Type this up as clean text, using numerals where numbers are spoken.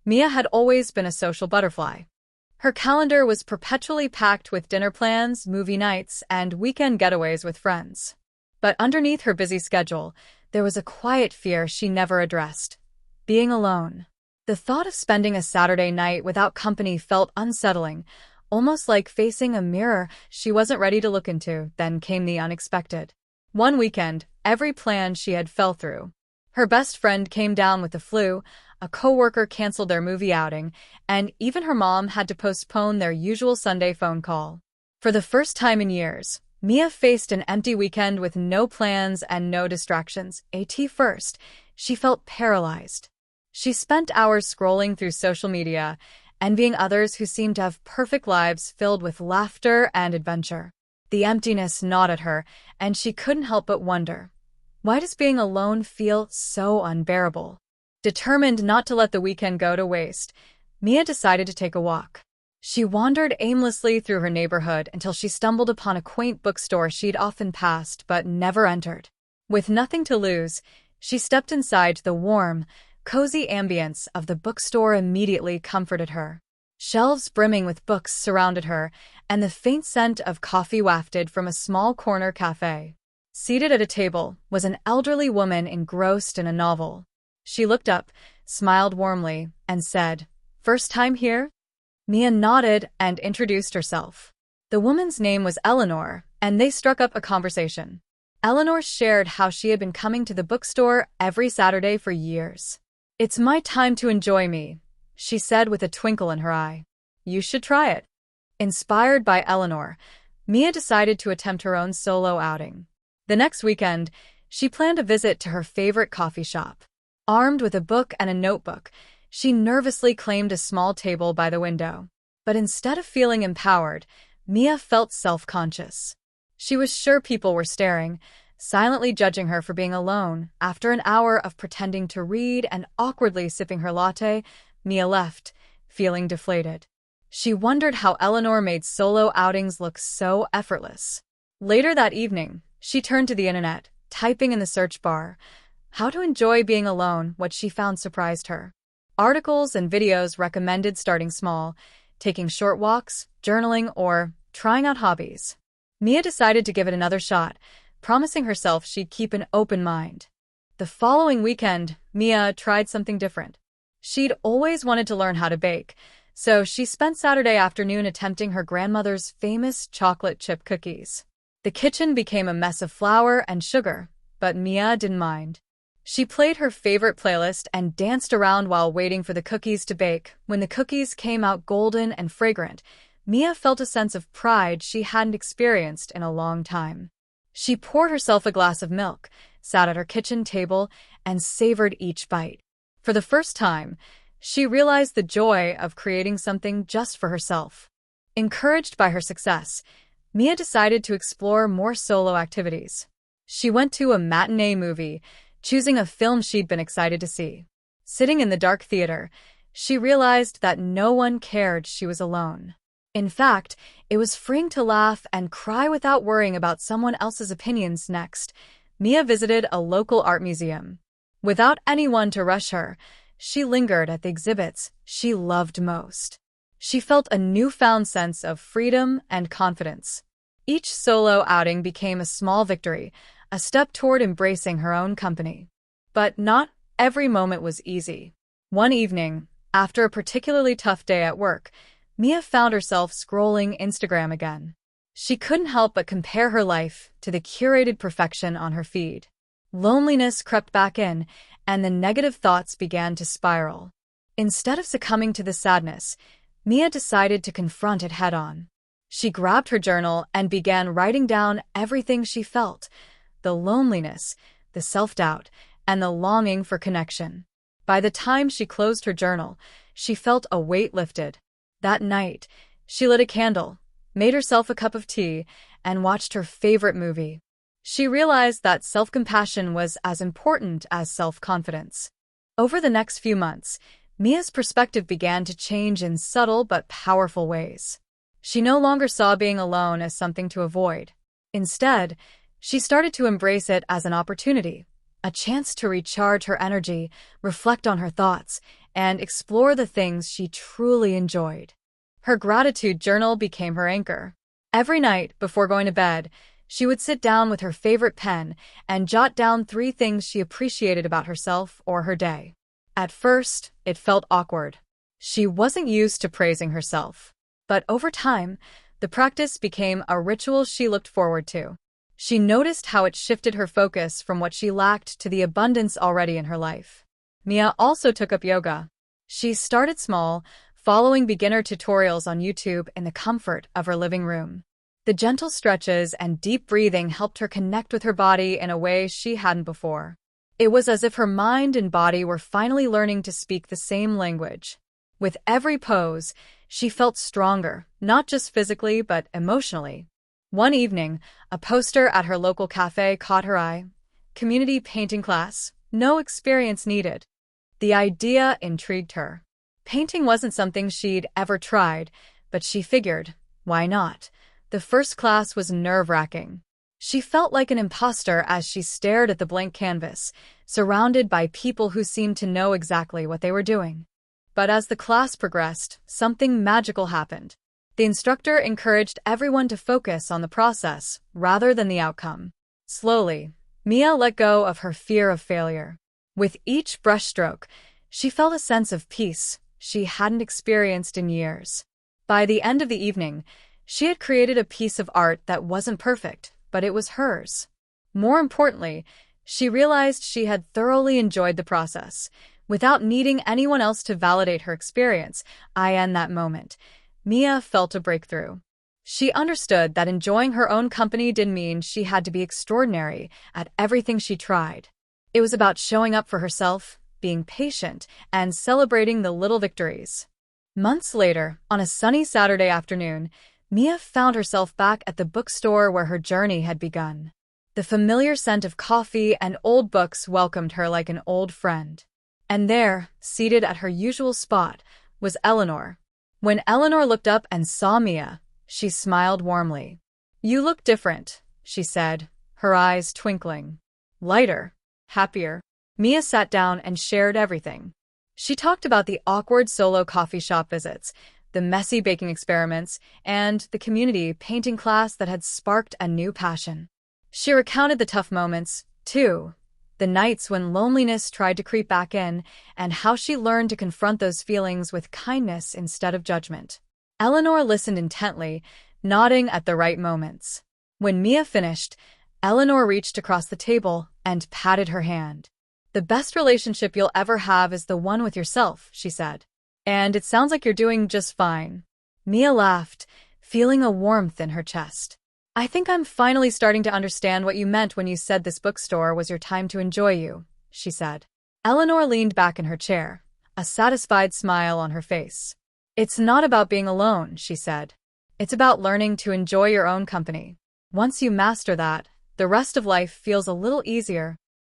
Mia had always been a social butterfly. Her calendar was perpetually packed with dinner plans, movie nights, and weekend getaways with friends. But underneath her busy schedule, there was a quiet fear she never addressed: being alone. The thought of spending a Saturday night without company felt unsettling, almost like facing a mirror she wasn't ready to look into. Then came the unexpected. One weekend, every plan she had fell through. Her best friend came down with the flu, a coworker canceled their movie outing, and even her mom had to postpone their usual Sunday phone call. For the first time in years, Mia faced an empty weekend with no plans and no distractions. At first, she felt paralyzed. She spent hours scrolling through social media, envying others who seemed to have perfect lives filled with laughter and adventure. The emptiness gnawed at her, and she couldn't help but wonder, why does being alone feel so unbearable? Determined not to let the weekend go to waste, Mia decided to take a walk. She wandered aimlessly through her neighborhood until she stumbled upon a quaint bookstore she'd often passed but never entered. With nothing to lose, she stepped inside. The warm, cozy ambience of the bookstore immediately comforted her. Shelves brimming with books surrounded her, and the faint scent of coffee wafted from a small corner cafe. Seated at a table was an elderly woman engrossed in a novel. She looked up, smiled warmly, and said, "First time here?" Mia nodded and introduced herself. The woman's name was Eleanor, and they struck up a conversation. Eleanor shared how she had been coming to the bookstore every Saturday for years. "It's my time to enjoy me," she said with a twinkle in her eye. "You should try it." Inspired by Eleanor, Mia decided to attempt her own solo outing. The next weekend, she planned a visit to her favorite coffee shop. Armed with a book and a notebook, she nervously claimed a small table by the window. But instead of feeling empowered, Mia felt self-conscious. She was sure people were staring, silently judging her for being alone. After an hour of pretending to read and awkwardly sipping her latte, Mia left, feeling deflated. She wondered how Eleanor made solo outings look so effortless. Later that evening, she turned to the internet, typing in the search bar, "How to enjoy being alone." What she found surprised her. Articles and videos recommended starting small, taking short walks, journaling, or trying out hobbies. Mia decided to give it another shot, promising herself she'd keep an open mind. The following weekend, Mia tried something different. She'd always wanted to learn how to bake, so she spent Saturday afternoon attempting her grandmother's famous chocolate chip cookies. The kitchen became a mess of flour and sugar, but Mia didn't mind. She played her favorite playlist and danced around while waiting for the cookies to bake. When the cookies came out golden and fragrant, Mia felt a sense of pride she hadn't experienced in a long time. She poured herself a glass of milk, sat at her kitchen table, and savored each bite. For the first time, she realized the joy of creating something just for herself. Encouraged by her success, Mia decided to explore more solo activities. She went to a matinee movie, choosing a film she'd been excited to see. Sitting in the dark theater, she realized that no one cared she was alone. In fact, it was freeing to laugh and cry without worrying about someone else's opinions. Next, Mia visited a local art museum. Without anyone to rush her, she lingered at the exhibits she loved most. She felt a newfound sense of freedom and confidence. Each solo outing became a small victory, a step toward embracing her own company. But not every moment was easy. One evening, after a particularly tough day at work, Mia found herself scrolling Instagram again. She couldn't help but compare her life to the curated perfection on her feed. Loneliness crept back in, and the negative thoughts began to spiral. Instead of succumbing to the sadness, Mia decided to confront it head-on. She grabbed her journal and began writing down everything she felt: the loneliness, the self-doubt, and the longing for connection. By the time she closed her journal, she felt a weight lifted. That night, she lit a candle, made herself a cup of tea, and watched her favorite movie. She realized that self-compassion was as important as self-confidence. Over the next few months, Mia's perspective began to change in subtle but powerful ways. She no longer saw being alone as something to avoid. Instead, she started to embrace it as an opportunity, a chance to recharge her energy, reflect on her thoughts, and explore the things she truly enjoyed. Her gratitude journal became her anchor. Every night, before going to bed, she would sit down with her favorite pen and jot down 3 things she appreciated about herself or her day. At first, it felt awkward. She wasn't used to praising herself. But over time, the practice became a ritual she looked forward to. She noticed how it shifted her focus from what she lacked to the abundance already in her life. Mia also took up yoga. She started small, following beginner tutorials on YouTube in the comfort of her living room. The gentle stretches and deep breathing helped her connect with her body in a way she hadn't before. It was as if her mind and body were finally learning to speak the same language. With every pose, she felt stronger, not just physically but emotionally. One evening, a poster at her local cafe caught her eye. Community painting class, no experience needed. The idea intrigued her. Painting wasn't something she'd ever tried, but she figured, why not? The first class was nerve-wracking. She felt like an imposter as she stared at the blank canvas, surrounded by people who seemed to know exactly what they were doing. But as the class progressed, something magical happened. The instructor encouraged everyone to focus on the process rather than the outcome. Slowly, Mia let go of her fear of failure. With each brushstroke, she felt a sense of peace she hadn't experienced in years. By the end of the evening, she had created a piece of art that wasn't perfect, but it was hers. More importantly, she realized she had thoroughly enjoyed the process. Without needing anyone else to validate her experience, in that moment, Mia felt a breakthrough. She understood that enjoying her own company didn't mean she had to be extraordinary at everything she tried. It was about showing up for herself, being patient, and celebrating the little victories. Months later, on a sunny Saturday afternoon, Mia found herself back at the bookstore where her journey had begun. The familiar scent of coffee and old books welcomed her like an old friend. And there, seated at her usual spot, was Eleanor. When Eleanor looked up and saw Mia, she smiled warmly. "You look different," she said, her eyes twinkling. "Lighter, happier." Mia sat down and shared everything. She talked about the awkward solo coffee shop visits, the messy baking experiments, and the community painting class that had sparked a new passion. She recounted the tough moments, too, the nights when loneliness tried to creep back in, and how she learned to confront those feelings with kindness instead of judgment. Eleanor listened intently, nodding at the right moments. When Mia finished, Eleanor reached across the table and patted her hand. "The best relationship you'll ever have is the one with yourself," she said. "And it sounds like you're doing just fine." Mia laughed, feeling a warmth in her chest. "I think I'm finally starting to understand what you meant when you said this bookstore was your time to enjoy you," she said. Eleanor leaned back in her chair, a satisfied smile on her face. "It's not about being alone," she said. "It's about learning to enjoy your own company. Once you master that, the rest of life feels a little easier."